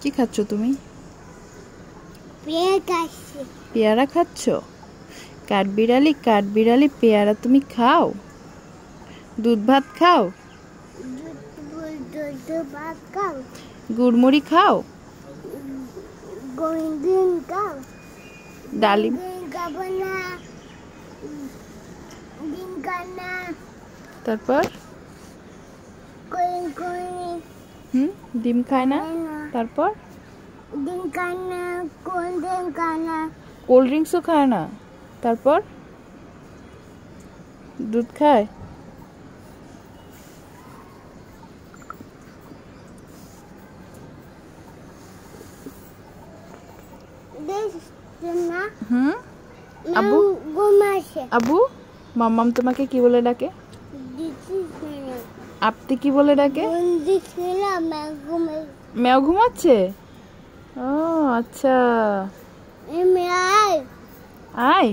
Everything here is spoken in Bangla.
কি খাচ্ছ তুমি? পেয়ারা খাচ্ছি। পেয়ারা খাচ্ছ? কাঠবিড়ালি কাঠবিড়ালি পেয়ারা তুমি খাও? দুধ ভাত খাও? দুধ ভাত খাও? গুড়মুড়ি খাও? ডিম খাও? ডালিম খাবো না, ডিম খাই না। তারপর ডিম খায় না। তারপর ডিম খায় না, কোল্ড ড্রিঙ্ক খায় না। কোল্ড ড্রিঙ্কসও খায় না। তারপর দুধ খায়? আবু আবু মাম্মাম তোমাকে কি বলে ডাকে? আপনি কি বলে ডাকে? ম্যাও ঘুমাচ্ছে। ও আচ্ছা, আয়।